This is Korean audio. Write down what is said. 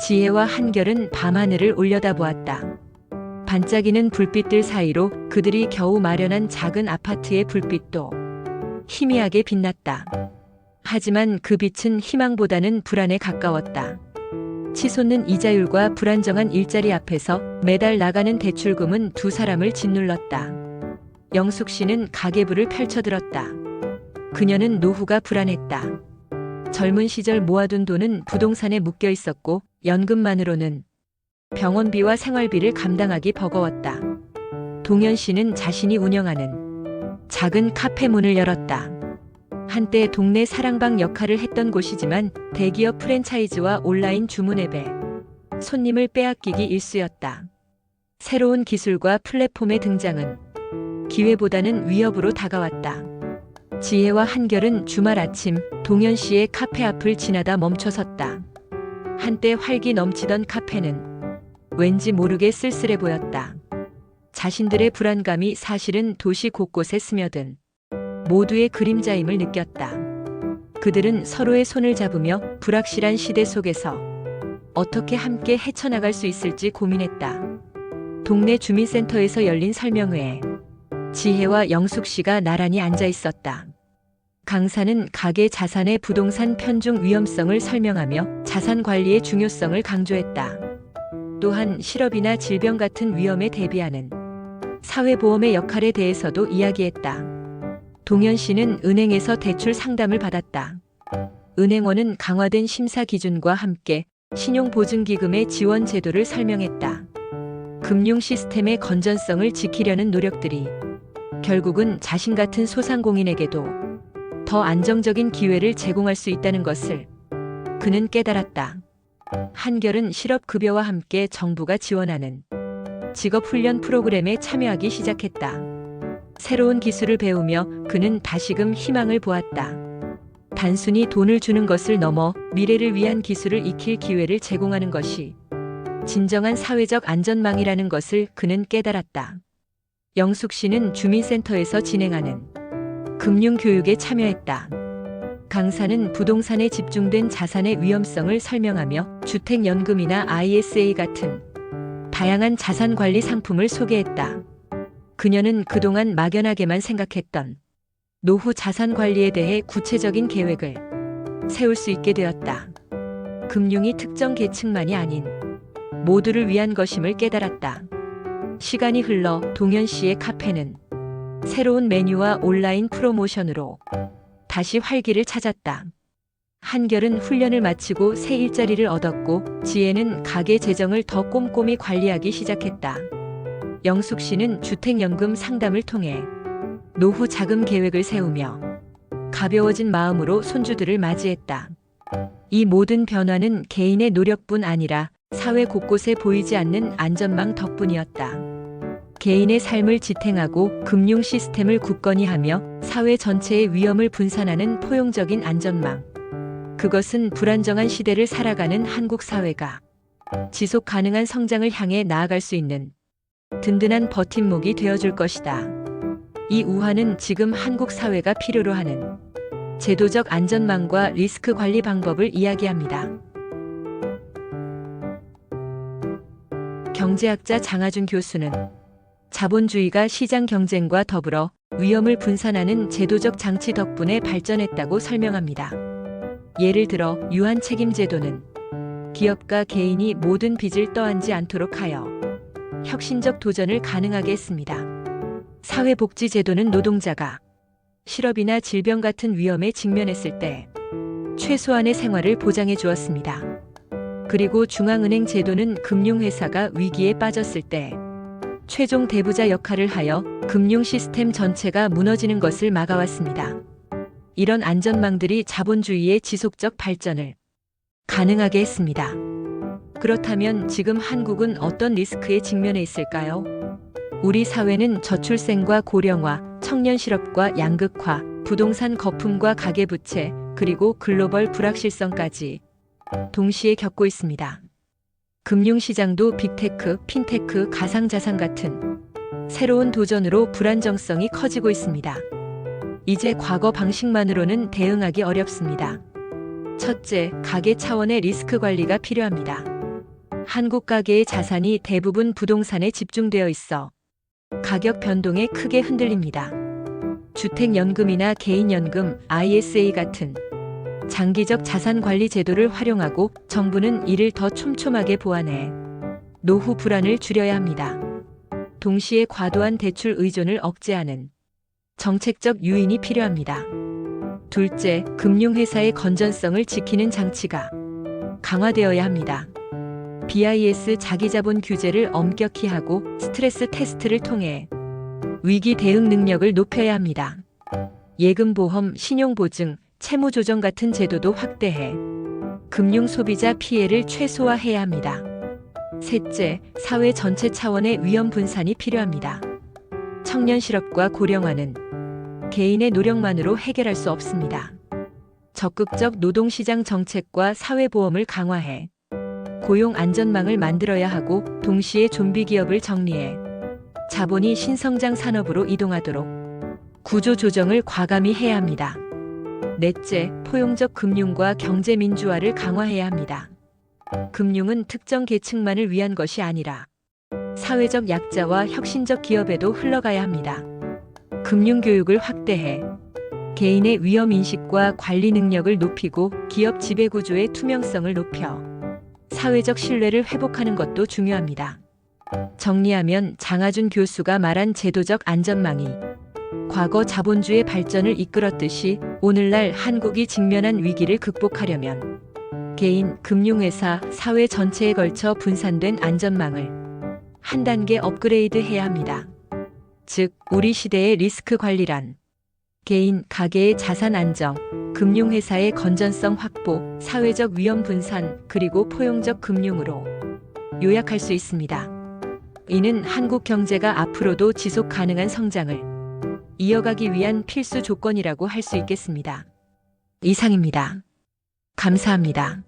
지혜와 한결은 밤하늘을 올려다보았다. 반짝이는 불빛들 사이로 그들이 겨우 마련한 작은 아파트의 불빛도 희미하게 빛났다. 하지만 그 빛은 희망보다는 불안에 가까웠다. 치솟는 이자율과 불안정한 일자리 앞에서 매달 나가는 대출금은 두 사람을 짓눌렀다. 영숙 씨는 가계부를 펼쳐들었다. 그녀는 노후가 불안했다. 젊은 시절 모아둔 돈은 부동산에 묶여 있었고 연금만으로는 병원비와 생활비를 감당하기 버거웠다. 동현 씨는 자신이 운영하는 작은 카페 문을 열었다. 한때 동네 사랑방 역할을 했던 곳이지만 대기업 프랜차이즈와 온라인 주문 앱에 손님을 빼앗기기 일쑤였다. 새로운 기술과 플랫폼의 등장은 기회보다는 위협으로 다가왔다. 지혜와 한결은 주말 아침 동현 씨의 카페 앞을 지나다 멈춰섰다. 한때 활기 넘치던 카페는 왠지 모르게 쓸쓸해 보였다. 자신들의 불안감이 사실은 도시 곳곳에 스며든 모두의 그림자임을 느꼈다. 그들은 서로의 손을 잡으며 불확실한 시대 속에서 어떻게 함께 헤쳐나갈 수 있을지 고민했다. 동네 주민센터에서 열린 설명회에 지혜와 영숙 씨가 나란히 앉아 있었다. 강사는 가계 자산의 부동산 편중 위험성을 설명하며 자산 관리의 중요성을 강조했다. 또한 실업이나 질병 같은 위험에 대비하는 사회보험의 역할에 대해서도 이야기했다. 동현 씨는 은행에서 대출 상담을 받았다. 은행원은 강화된 심사 기준과 함께 신용보증기금의 지원 제도를 설명했다. 금융 시스템의 건전성을 지키려는 노력들이 결국은 자신 같은 소상공인에게도 더 안정적인 기회를 제공할 수 있다는 것을 그는 깨달았다. 한결은 실업급여와 함께 정부가 지원하는 직업훈련 프로그램에 참여하기 시작했다. 새로운 기술을 배우며 그는 다시금 희망을 보았다. 단순히 돈을 주는 것을 넘어 미래를 위한 기술을 익힐 기회를 제공하는 것이 진정한 사회적 안전망이라는 것을 그는 깨달았다. 영숙 씨는 주민센터에서 진행하는 금융교육에 참여했다. 강사는 부동산에 집중된 자산의 위험성을 설명하며 주택연금이나 ISA 같은 다양한 자산관리 상품을 소개했다. 그녀는 그동안 막연하게만 생각했던 노후 자산관리에 대해 구체적인 계획을 세울 수 있게 되었다. 금융이 특정 계층만이 아닌 모두를 위한 것임을 깨달았다. 시간이 흘러 동현 씨의 카페는 새로운 메뉴와 온라인 프로모션으로 다시 활기를 찾았다. 한결은 훈련을 마치고 새 일자리를 얻었고 지혜는 가게 재정을 더 꼼꼼히 관리하기 시작했다. 영숙 씨는 주택연금 상담을 통해 노후 자금 계획을 세우며 가벼워진 마음으로 손주들을 맞이했다. 이 모든 변화는 개인의 노력뿐 아니라 사회 곳곳에 보이지 않는 안전망 덕분이었다. 개인의 삶을 지탱하고 금융 시스템을 굳건히 하며 사회 전체의 위험을 분산하는 포용적인 안전망. 그것은 불안정한 시대를 살아가는 한국 사회가 지속 가능한 성장을 향해 나아갈 수 있는 든든한 버팀목이 되어줄 것이다. 이 우화는 지금 한국 사회가 필요로 하는 제도적 안전망과 리스크 관리 방법을 이야기합니다. 경제학자 장하준 교수는 자본주의가 시장 경쟁과 더불어 위험을 분산하는 제도적 장치 덕분에 발전했다고 설명합니다. 예를 들어 유한 책임 제도는 기업과 개인이 모든 빚을 떠안지 않도록 하여 혁신적 도전을 가능하게 했습니다. 사회복지 제도는 노동자가 실업이나 질병 같은 위험에 직면했을 때 최소한의 생활을 보장해 주었습니다. 그리고 중앙은행 제도는 금융회사가 위기에 빠졌을 때 최종 대부자 역할을 하여 금융 시스템 전체가 무너지는 것을 막아왔습니다. 이런 안전망들이 자본주의의 지속적 발전을 가능하게 했습니다. 그렇다면 지금 한국은 어떤 리스크에 직면해 있을까요? 우리 사회는 저출생과 고령화, 청년 실업과 양극화, 부동산 거품과 가계부채, 그리고 글로벌 불확실성까지 동시에 겪고 있습니다. 금융시장도 빅테크, 핀테크, 가상자산 같은 새로운 도전으로 불안정성이 커지고 있습니다. 이제 과거 방식만으로는 대응하기 어렵습니다. 첫째, 가계 차원의 리스크 관리가 필요합니다. 한국 가계의 자산이 대부분 부동산에 집중되어 있어 가격 변동에 크게 흔들립니다. 주택연금이나 개인연금, ISA 같은 장기적 자산관리 제도를 활용하고 정부는 이를 더 촘촘하게 보완해 노후 불안을 줄여야 합니다. 동시에 과도한 대출 의존을 억제하는 정책적 유인이 필요합니다. 둘째, 금융회사의 건전성을 지키는 장치가 강화되어야 합니다. BIS 자기자본 규제를 엄격히 하고 스트레스 테스트를 통해 위기 대응 능력을 높여야 합니다. 예금보험, 신용보증, 채무조정 같은 제도도 확대해 금융 소비자 피해를 최소화해야 합니다. 셋째, 사회 전체 차원의 위험 분산이 필요합니다. 청년 실업과 고령화는 개인의 노력만으로 해결할 수 없습니다. 적극적 노동시장 정책과 사회보험을 강화해 고용 안전망을 만들어야 하고 동시에 좀비 기업을 정리해 자본이 신성장 산업으로 이동하도록 구조 조정을 과감히 해야 합니다. 넷째, 포용적 금융과 경제 민주화를 강화해야 합니다. 금융은 특정 계층만을 위한 것이 아니라 사회적 약자와 혁신적 기업에도 흘러가야 합니다. 금융교육을 확대해 개인의 위험 인식과 관리 능력을 높이고 기업 지배구조의 투명성을 높여 사회적 신뢰를 회복하는 것도 중요합니다. 정리하면 장하준 교수가 말한 제도적 안전망이 과거 자본주의 발전을 이끌었듯이 오늘날 한국이 직면한 위기를 극복하려면 개인, 금융회사, 사회 전체에 걸쳐 분산된 안전망을 한 단계 업그레이드해야 합니다. 즉, 우리 시대의 리스크 관리란 개인, 가계의 자산 안정, 금융회사의 건전성 확보, 사회적 위험 분산, 그리고 포용적 금융으로 요약할 수 있습니다. 이는 한국 경제가 앞으로도 지속 가능한 성장을 이어가기 위한 필수 조건이라고 할 수 있겠습니다. 이상입니다. 감사합니다.